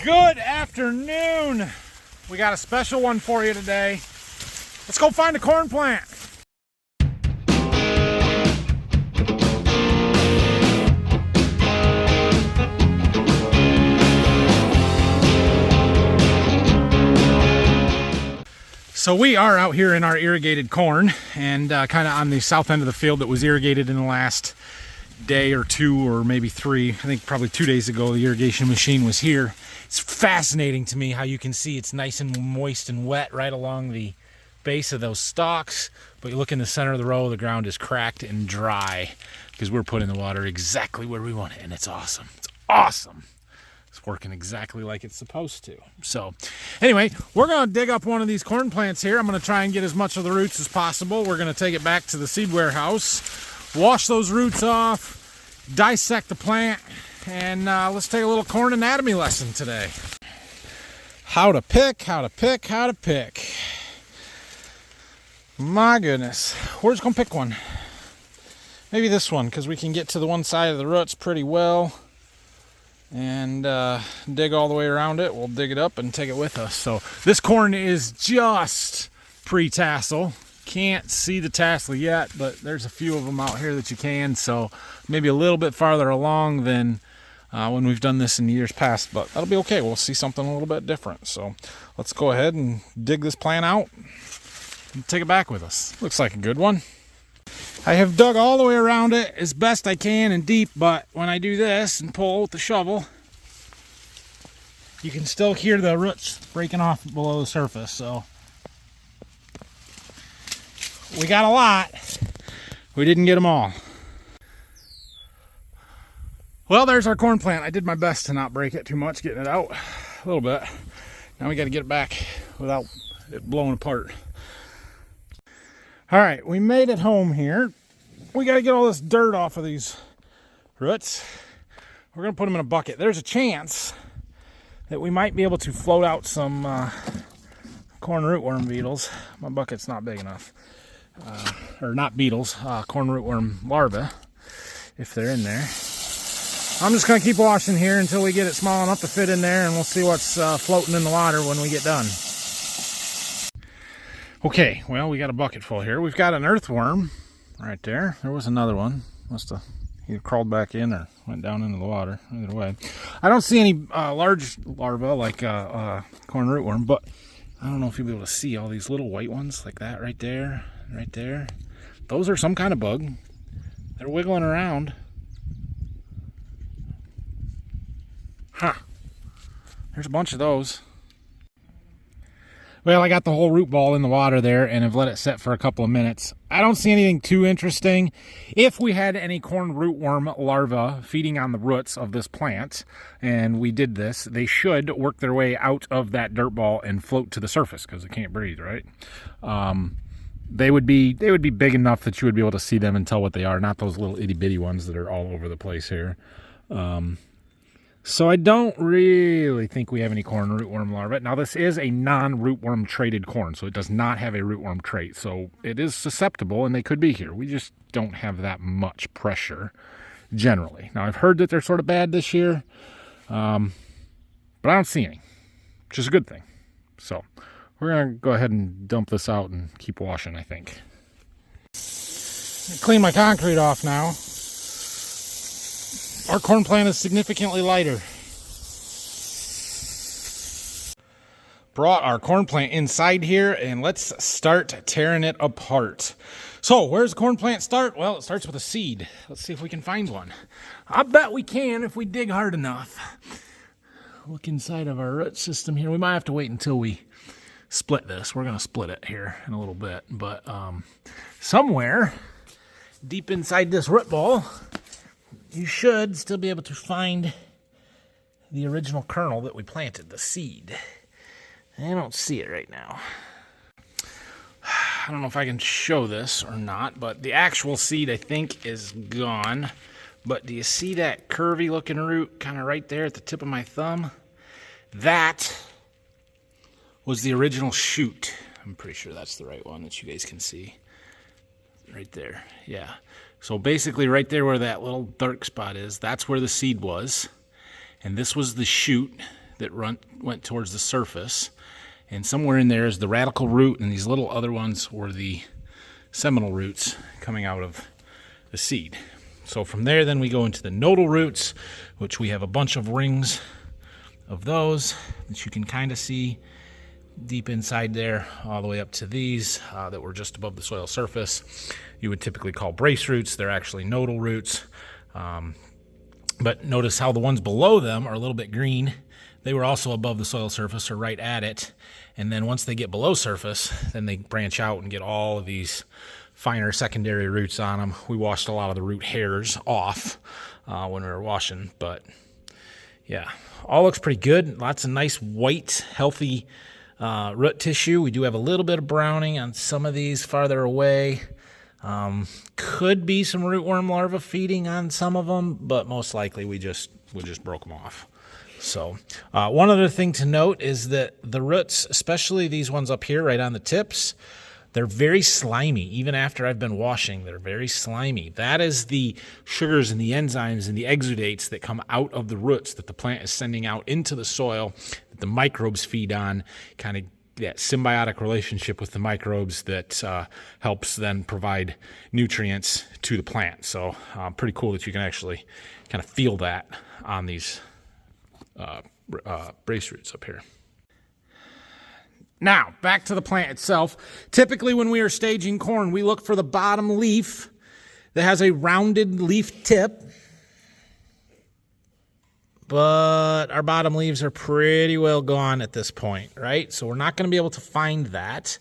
Good afternoon. We got a special one for you today. Let's go find a corn plant. So we are out here in our irrigated corn and kind of on the south end of the field that was irrigated in the last day or two or maybe three. I think probably 2 days ago the irrigation machine was here. It's fascinating to me how you can see it's nice and moist and wet right along the base of those stalks, but you look in the center of the row, the ground is cracked and dry because we're putting the water exactly where we want it, and it's awesome. It's awesome. It's working exactly like it's supposed to. So anyway, we're going to dig up one of these corn plants here. I'm going to try and get as much of the roots as possible. We're going to take it back to the seed warehouse, wash those roots off, dissect the plant, and let's take a little corn anatomy lesson today. How to pick, how to pick, how to pick. My goodness. We're just going to pick one. Maybe this one, because we can get to the one side of the roots pretty well and dig all the way around it. We'll dig it up and take it with us. So this corn is just pre-tassel. Can't see the tassel yet, but there's a few of them out here that you can, so maybe a little bit farther along than when we've done this in years past, but that'll be okay. We'll see something a little bit different. So let's go ahead and dig this plant out and take it back with us. Looks like a good one. I have dug all the way around it as best I can and deep, but when I do this and pull with the shovel, you can still hear the roots breaking off below the surface. So we got a lot. We didn't get them all. Well, there's our corn plant. I did my best to not break it too much, getting it out a little bit. Now we got to get it back without it blowing apart. All right, we made it home here. We got to get all this dirt off of these roots. We're going to put them in a bucket. There's a chance that we might be able to float out some corn rootworm beetles. My bucket's not big enough. Or not beetles, corn rootworm larvae, if they're in there. I'm just going to keep washing here until we get it small enough to fit in there, and we'll see what's floating in the water when we get done. Okay, well, we got a bucket full here. We've got an earthworm right there. There was another one. Must have either crawled back in or went down into the water. Either way. I don't see any large larvae like corn rootworm, but I don't know if you'll be able to see all these little white ones like that right there, right there. Those are some kind of bug. They're wiggling around. Huh. There's a bunch of those. Well, I got the whole root ball in the water there and have let it set for a couple of minutes. I don't see anything too interesting. If we had any corn rootworm larvae feeding on the roots of this plant, and we did this, they should work their way out of that dirt ball and float to the surface because it can't breathe, right? They would be big enough that you would be able to see them and tell what they are, not those little itty bitty ones that are all over the place here. So I don't really think we have any corn rootworm larvae. Now this is a non-rootworm traded corn, so it does not have a rootworm trait. So it is susceptible and they could be here. We just don't have that much pressure generally. Now I've heard that they're sort of bad this year, but I don't see any, which is a good thing. So we're going to go ahead and dump this out and keep washing, I think. Clean my concrete off now. Our corn plant is significantly lighter. Brought our corn plant inside here and let's start tearing it apart. So where's the corn plant start? Well, it starts with a seed. Let's see if we can find one. I bet we can if we dig hard enough. Look inside of our root system here. We might have to wait until we split this. We're going to split it here in a little bit. But somewhere deep inside this root ball, you should still be able to find the original kernel that we planted, the seed. I don't see it right now. I don't know if I can show this or not, but the actual seed I think is gone. But do you see that curvy looking root kind of right there at the tip of my thumb? That was the original shoot. I'm pretty sure that's the right one that you guys can see. Right there, yeah. So basically right there where that little dark spot is, that's where the seed was. And this was the shoot that went towards the surface. And somewhere in there is the radical root, and these little other ones were the seminal roots coming out of the seed. So from there, then we go into the nodal roots, which we have a bunch of rings of those that you can kind of see deep inside there, all the way up to these that were just above the soil surface. You would typically call brace roots. They're actually nodal roots. But notice how the ones below them are a little bit green. They were also above the soil surface or right at it. And then once they get below surface, then they branch out and get all of these finer secondary roots on them. We washed a lot of the root hairs off when we were washing, but yeah, all looks pretty good. Lots of nice white, healthy root tissue. We do have a little bit of browning on some of these farther away. Could be some rootworm larvae feeding on some of them, but most likely we just broke them off. So one other thing to note is that the roots, especially these ones up here right on the tips, they're very slimy. Even after I've been washing, they're very slimy. That is the sugars and the enzymes and the exudates that come out of the roots that the plant is sending out into the soil, that the microbes feed on, kind of that symbiotic relationship with the microbes that helps then provide nutrients to the plant. So pretty cool that you can actually kind of feel that on these brace roots up here. Now, back to the plant itself. Typically when we are staging corn, we look for the bottom leaf that has a rounded leaf tip. But our bottom leaves are pretty well gone at this point, right? So we're not going to be able to find that.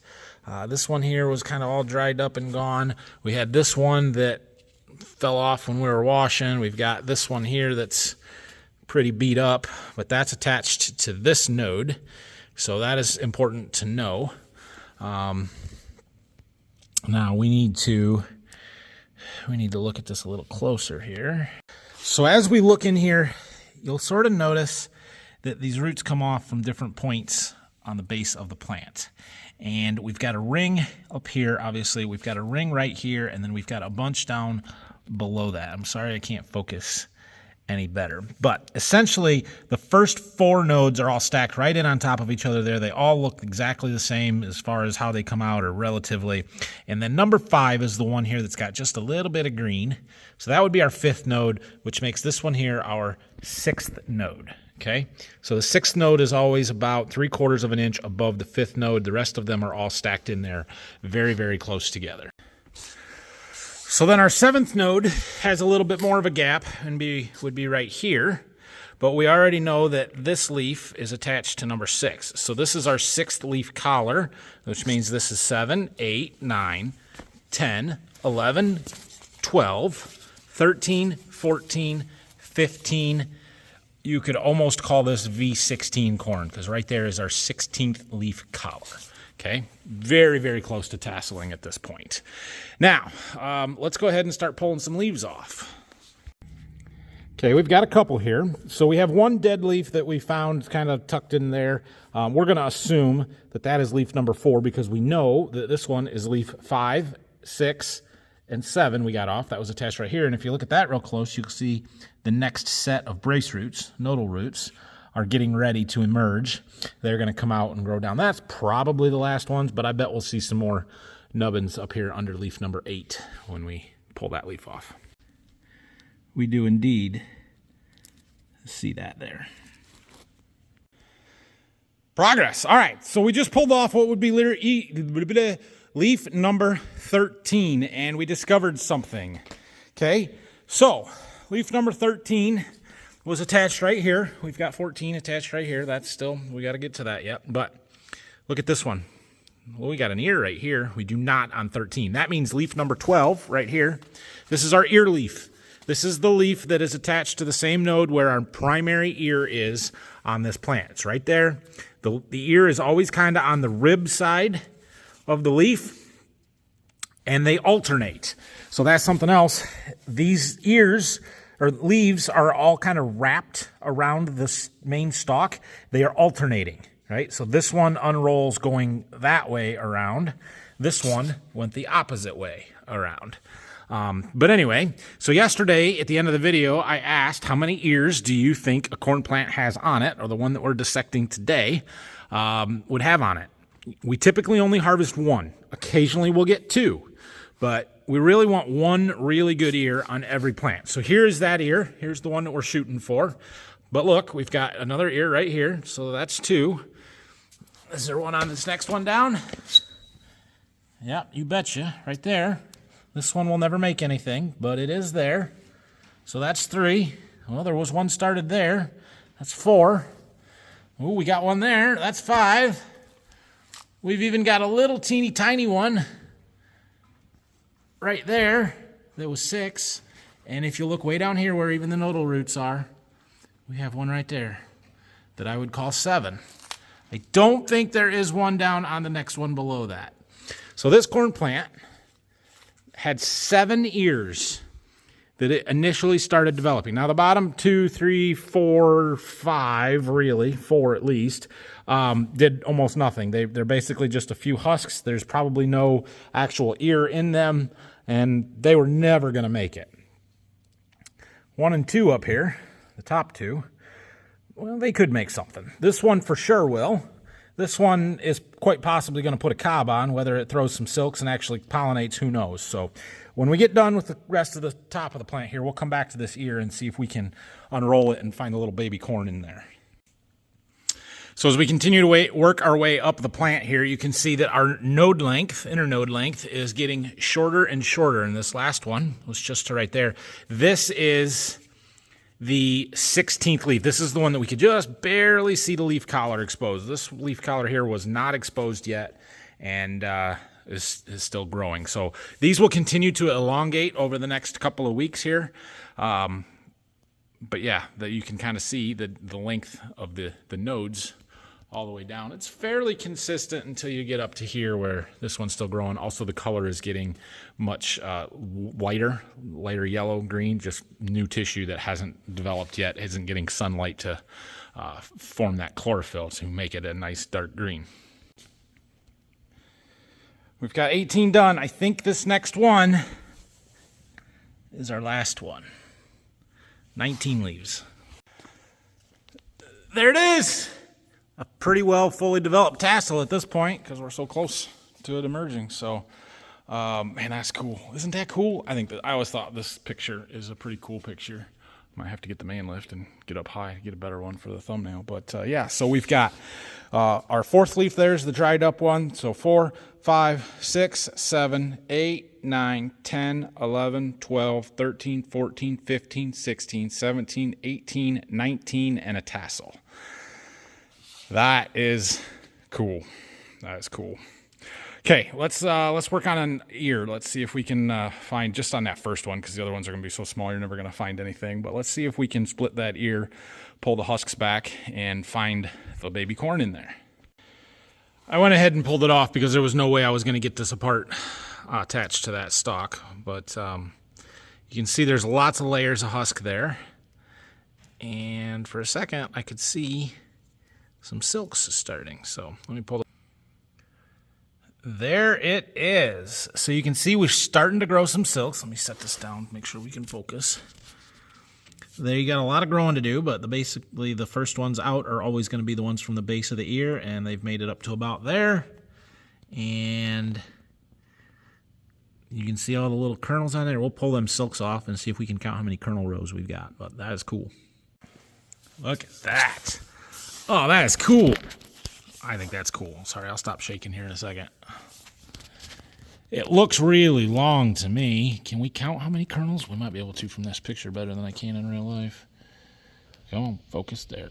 This one here was kind of all dried up and gone. We had this one that fell off when we were washing. We've got this one here that's pretty beat up, but that's attached to this node. So that is important to know. Now we need to look at this a little closer here. So as we look in here, you'll sort of notice that these roots come off from different points on the base of the plant. And we've got a ring up here, obviously. We've got a ring right here, and then we've got a bunch down below that. I'm sorry I can't focus any better. But essentially, the first 4 nodes are all stacked right in on top of each other there. They all look exactly the same as far as how they come out, or relatively. And then number 5 is the one here that's got just a little bit of green. So that would be our 5th node, which makes this one here our 6th node. Okay, so the 6th node is always about 3/4 of an inch above the 5th node. The rest of them are all stacked in there very, very close together. So then our 7th node has a little bit more of a gap and would be right here. But we already know that this leaf is attached to number 6. So this is our 6th leaf collar, which means this is 7, 8, 9, 10, 11, 12, 13, 14, 15. You could almost call this V16 corn, because right there is our 16th leaf collar. Okay, very, very close to tasseling at this point. Now, let's go ahead and start pulling some leaves off. Okay, we've got a couple here. So we have one dead leaf that we found kind of tucked in there. We're going to assume that that is leaf number 4, because we know that this one is leaf 5, 6, and 7 we got off. That was attached right here. And if you look at that real close, you'll see the next set of brace roots, nodal roots, are getting ready to emerge. They're going to come out and grow down. That's probably the last ones, but I bet we'll see some more nubbins up here under leaf number 8 when we pull that leaf off. We do indeed see that there. Progress. All right, so we just pulled off what would be leaf number 13, and we discovered something. Okay, so leaf number 13 was attached right here. We've got 14 attached right here. That's still, we got to get to that yet. But look at this one. Well, we got an ear right here. We do not on 13. That means leaf number 12 right here. This is our ear leaf. This is the leaf that is attached to the same node where our primary ear is on this plant. It's right there. The ear is always kind of on the rib side of the leaf, and they alternate. So that's something else. These ears or leaves are all kind of wrapped around this main stalk. They are alternating, right? So this one unrolls going that way around. This one went the opposite way around. But anyway, so yesterday at the end of the video, I asked how many ears do you think a corn plant has on it, or the one that we're dissecting today would have on it. We typically only harvest one. Occasionally we'll get two, but we really want one really good ear on every plant. So here's that ear. Here's the one that we're shooting for. But look, we've got another ear right here, so that's two. Is there one on this next one down? Yeah, you betcha, right there. This one will never make anything, but it is there. So that's three. Well, there was one started there. That's four. Ooh, we got one there. That's five. We've even got a little teeny tiny one right there. That was six. And if you look way down here where even the nodal roots are, we have one right there that I would call seven. I don't think there is one down on the next one below that. So this corn plant had 7 ears that it initially started developing. Now the bottom 2, 3, 4, 5, really, 4 at least, did almost nothing. They're basically just a few husks. There's probably no actual ear in them, and they were never going to make it. 1 and 2 up here, the top two, well, they could make something. This one for sure will. This one is quite possibly going to put a cob on. Whether it throws some silks and actually pollinates, who knows. So when we get done with the rest of the top of the plant here, we'll come back to this ear and see if we can unroll it and find a little baby corn in there. So as we continue to work our way up the plant here, you can see that our node length, inner node length, is getting shorter and shorter. And this last one was just to right there. This is the 16th leaf. This is the one that we could just barely see the leaf collar exposed. This leaf collar here was not exposed yet and is still growing. So these will continue to elongate over the next couple of weeks here. But yeah, that you can kind of see the length of the nodes all the way down. It's fairly consistent until you get up to here where this one's still growing. Also, the color is getting much lighter yellow, green, just new tissue that hasn't developed yet, isn't getting sunlight to form that chlorophyll to make it a nice dark green. We've got 18 done. I think this next one is our last one. 19 leaves. There it is. A pretty well fully developed tassel at this point because we're so close to it emerging. So, man, that's cool. Isn't that cool? I always thought this picture is a pretty cool picture. Might have to get the man lift and get up high to get a better one for the thumbnail. But yeah, so we've got our 4th leaf. There's the dried up one. So 4, 5, 6, 7, 8, 9, 10, 11, 12, 13, 14, 15, 16, 17, 18, 19, and a tassel. That is cool. That is cool. Okay, let's work on an ear. Let's see if we can find just on that first one, because the other ones are going to be so small you're never going to find anything. But let's see if we can split that ear, pull the husks back, and find the baby corn in there. I went ahead and pulled it off because there was no way I was going to get this apart attached to that stalk. But you can see there's lots of layers of husk there. And for a second, I could see some silks starting. So let me pull. There it is. So you can see we're starting to grow some silks. Let me set this down, make sure we can focus. There, you got a lot of growing to do, but basically the first ones out are always going to be the ones from the base of the ear, and they've made it up to about there. And you can see all the little kernels on there. We'll pull them silks off and see if we can count how many kernel rows we've got. But that is cool. Look at that. Oh, that is cool. I think that's cool. Sorry, I'll stop shaking here in a second. It looks really long to me. Can we count how many kernels? We might be able to from this picture better than I can in real life. Come on, focus there.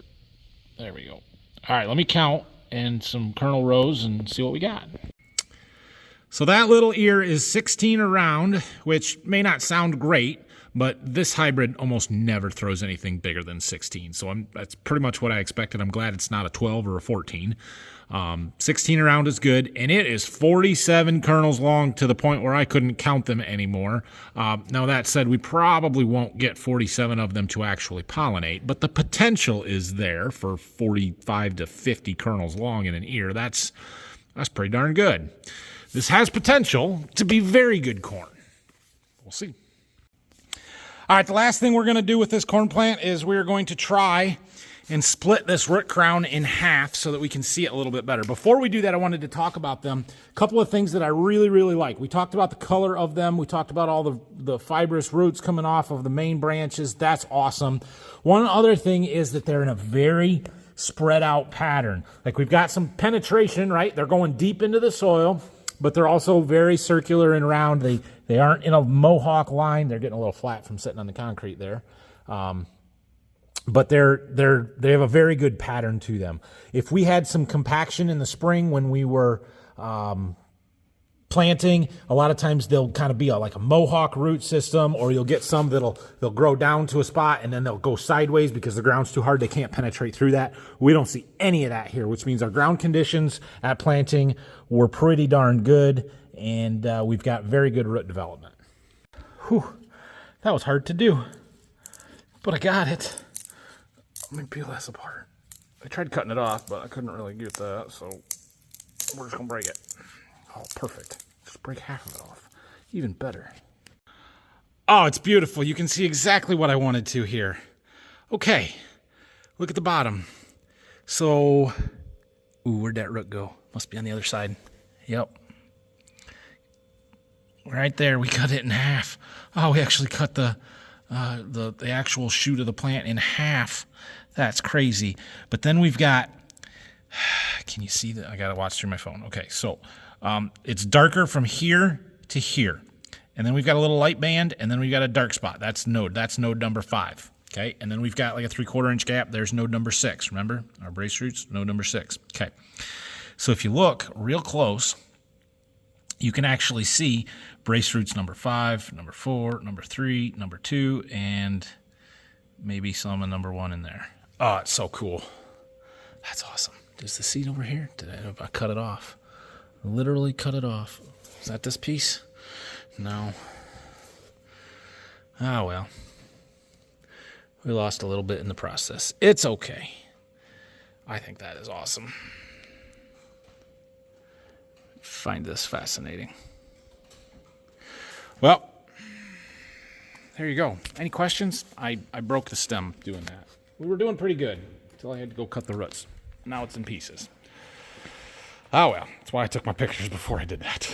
There we go. All right, let me count and some kernel rows and see what we got. So that little ear is 16 around, which may not sound great, but this hybrid almost never throws anything bigger than 16. So that's pretty much what I expected. I'm glad it's not a 12 or a 14. 16 around is good, and it is 47 kernels long to the point where I couldn't count them anymore. Now, that said, we probably won't get 47 of them to actually pollinate, but the potential is there for 45 to 50 kernels long in an ear. That's pretty darn good. This has potential to be very good corn. we'll see. All right, the last thing we're going to do with this corn plant is we're going to try and split this root crown in half so that we can see it a little bit better. Before we do that, I wanted to talk about them. A couple of things that I really, really like. We talked about the color of them. We talked about all the fibrous roots coming off of the main branches. That's awesome. One other thing is that they're in a very spread out pattern. Like we've got some penetration, right? They're going deep into the soil, but they're also very circular and round. They aren't in a mohawk line. They're getting a little flat from sitting on the concrete there. But they have a very good pattern to them. If we had some compaction in the spring when we were planting, a lot of times they'll kind of be like a mohawk root system, or you'll get some they'll grow down to a spot and then they'll go sideways because the ground's too hard. They can't penetrate through that. We don't see any of that here, which means our ground conditions at planting were pretty darn good, and we've got very good root development. Whew, that was hard to do, but I got it. Let me peel this apart. I tried cutting it off, but I couldn't really get that, so we're just gonna break it. Oh, perfect. Just break half of it off. Even better. Oh, it's beautiful. You can see exactly what I wanted to here. Okay, look at the bottom. So, ooh, where'd that root go? Must be on the other side. Yep. Right there, we cut it in half. Oh, we actually cut the actual shoot of the plant in half. That's crazy. But then we've got, can you see that? I gotta watch through my phone. Okay, so it's darker from here to here. And then we've got a little light band, and then we've got a dark spot. That's node number 5. Okay, and then we've got like a 3/4 inch gap. There's node number 6. Remember our brace roots? Node number 6. Okay, so if you look real close, you can actually see brace roots number 5, number 4, number 3, number 2, and maybe some of number 1 in there. Oh, it's so cool. That's awesome. There's the seed over here. I cut it off. Literally cut it off. Is that this piece? No. Oh, well. We lost a little bit in the process. It's okay. I think that is awesome. Find this fascinating. Well, there you go. Any questions? I broke the stem doing that. We were doing pretty good until I had to go cut the roots. Now it's in pieces. Oh well, that's why I took my pictures before I did that.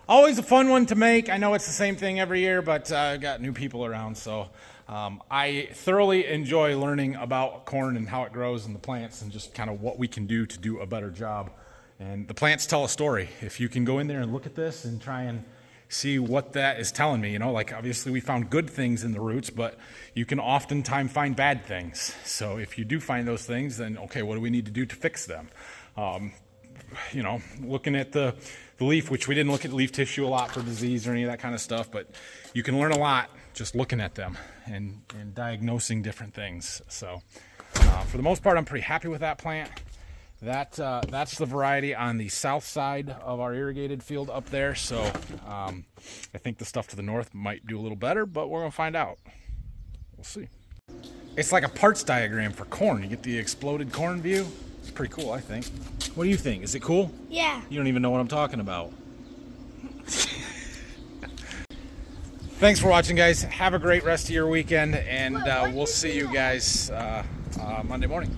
Always a fun one to make. I know it's the same thing every year, but I've got new people around, so I thoroughly enjoy learning about corn and how it grows and the plants and just kind of what we can do to do a better job. And the plants tell a story. If you can go in there and look at this and try and see what that is telling me, like obviously we found good things in the roots, but you can oftentimes find bad things. So if you do find those things, then okay, what do we need to do to fix them? Looking at the leaf, which we didn't look at leaf tissue a lot for disease or any of that kind of stuff, but you can learn a lot just looking at them and diagnosing different things. So for the most part, I'm pretty happy with that plant. That's the variety on the south side of our irrigated field up there. So I think the stuff to the north might do a little better, but we're gonna find out. We'll see. It's like a parts diagram for corn. You get the exploded corn view. It's pretty cool, I think. What do you think? Is it cool? Yeah. You don't even know what I'm talking about. Thanks for watching, guys. Have a great rest of your weekend, and we'll see you guys Monday morning.